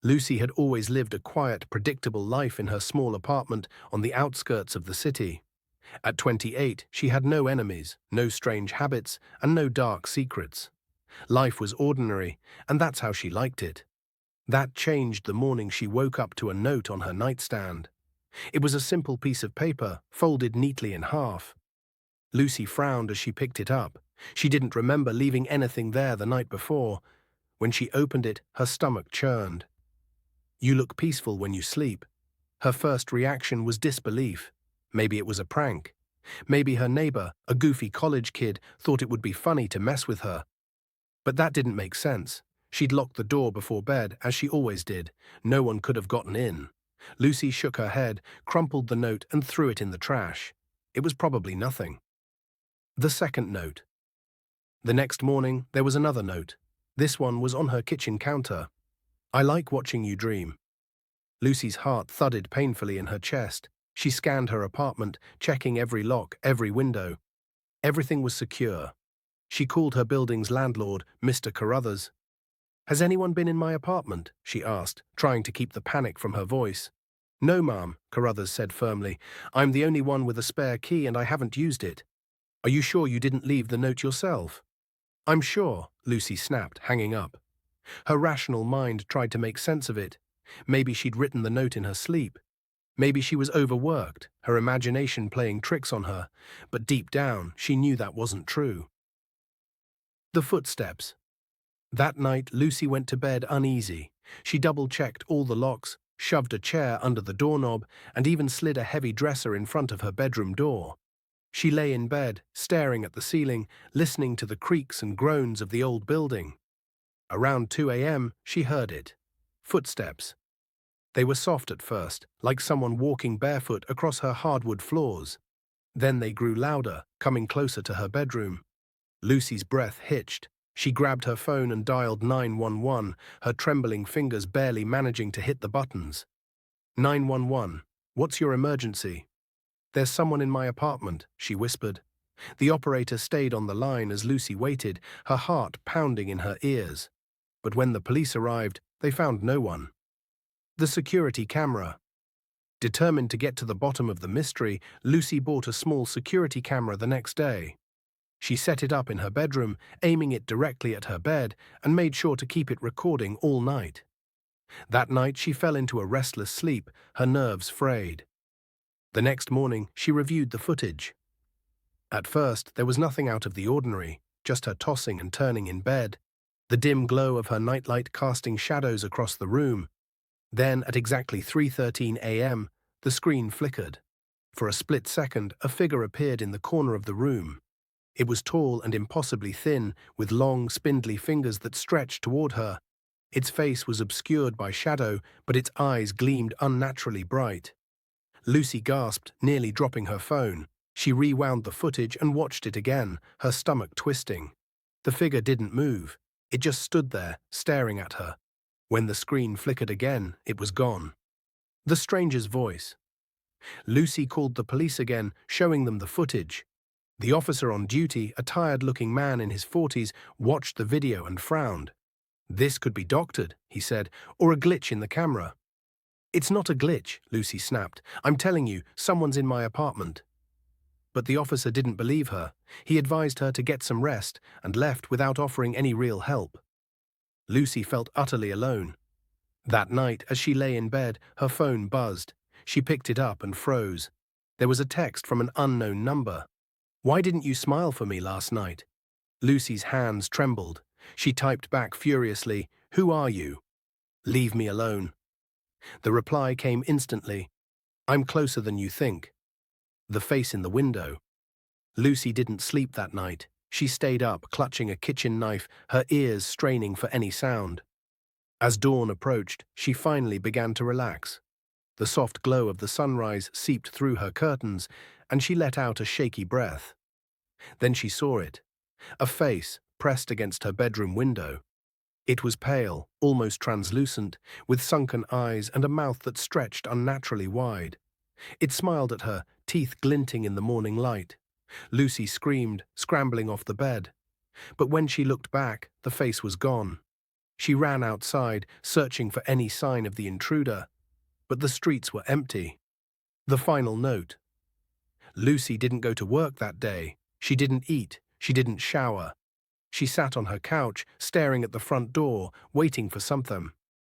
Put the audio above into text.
Lucy had always lived a quiet, predictable life in her small apartment on the outskirts of the city. At 28, she had no enemies, no strange habits, and no dark secrets. Life was ordinary, and that's how she liked it. That changed the morning she woke up to a note on her nightstand. It was a simple piece of paper, folded neatly in half. Lucy frowned as she picked it up. She didn't remember leaving anything there the night before. When she opened it, her stomach churned. "You look peaceful when you sleep." Her first reaction was disbelief. Maybe it was a prank. Maybe her neighbor, a goofy college kid, thought it would be funny to mess with her. But that didn't make sense. She'd locked the door before bed, as she always did. No one could have gotten in. Lucy shook her head, crumpled the note, and threw it in the trash. It was probably nothing. The second note. The next morning, there was another note. This one was on her kitchen counter. "I like watching you dream." Lucy's heart thudded painfully in her chest. She scanned her apartment, checking every lock, every window. Everything was secure. She called her building's landlord, Mr. Carruthers. "Has anyone been in my apartment?" she asked, trying to keep the panic from her voice. "No, ma'am," Carruthers said firmly. "I'm the only one with a spare key and I haven't used it." "Are you sure you didn't leave the note yourself?" "I'm sure," Lucy snapped, hanging up. Her rational mind tried to make sense of it. Maybe she'd written the note in her sleep. Maybe she was overworked, her imagination playing tricks on her, but deep down, she knew that wasn't true. The footsteps. That night, Lucy went to bed uneasy. She double-checked all the locks, shoved a chair under the doorknob, and even slid a heavy dresser in front of her bedroom door. She lay in bed, staring at the ceiling, listening to the creaks and groans of the old building. Around 2 a.m., she heard it. Footsteps. They were soft at first, like someone walking barefoot across her hardwood floors. Then they grew louder, coming closer to her bedroom. Lucy's breath hitched. She grabbed her phone and dialed 911, her trembling fingers barely managing to hit the buttons. "911, what's your emergency?" "There's someone in my apartment," she whispered. The operator stayed on the line as Lucy waited, her heart pounding in her ears. But when the police arrived, they found no one. The security camera. Determined to get to the bottom of the mystery, Lucy bought a small security camera the next day. She set it up in her bedroom, aiming it directly at her bed, and made sure to keep it recording all night. That night she fell into a restless sleep, her nerves frayed. The next morning she reviewed the footage. At first there was nothing out of the ordinary, just her tossing and turning in bed, the dim glow of her nightlight casting shadows across the room. Then, at exactly 3:13 a.m., the screen flickered. For a split second, a figure appeared in the corner of the room. It was tall and impossibly thin, with long, spindly fingers that stretched toward her. Its face was obscured by shadow, but its eyes gleamed unnaturally bright. Lucy gasped, nearly dropping her phone. She rewound the footage and watched it again, her stomach twisting. The figure didn't move. It just stood there, staring at her. When the screen flickered again, it was gone. The stranger's voice. Lucy called the police again, showing them the footage. The officer on duty, a tired-looking man in his 40s, watched the video and frowned. "This could be doctored," he said, "or a glitch in the camera." "It's not a glitch," Lucy snapped. "I'm telling you, someone's in my apartment." But the officer didn't believe her. He advised her to get some rest and left without offering any real help. Lucy felt utterly alone. That night, as she lay in bed, her phone buzzed. She picked it up and froze. There was a text from an unknown number. "Why didn't you smile for me last night?" Lucy's hands trembled. She typed back furiously, "Who are you?" "Leave me alone." The reply came instantly. "I'm closer than you think." The face in the window. Lucy didn't sleep that night. She stayed up, clutching a kitchen knife, her ears straining for any sound. As dawn approached, she finally began to relax. The soft glow of the sunrise seeped through her curtains, and she let out a shaky breath. Then she saw it. A face pressed against her bedroom window. It was pale, almost translucent, with sunken eyes and a mouth that stretched unnaturally wide. It smiled at her, teeth glinting in the morning light. Lucy screamed, scrambling off the bed. But when she looked back, the face was gone. She ran outside, searching for any sign of the intruder, but the streets were empty. The final note. Lucy didn't go to work that day. She didn't eat. She didn't shower. She sat on her couch, staring at the front door, waiting for something.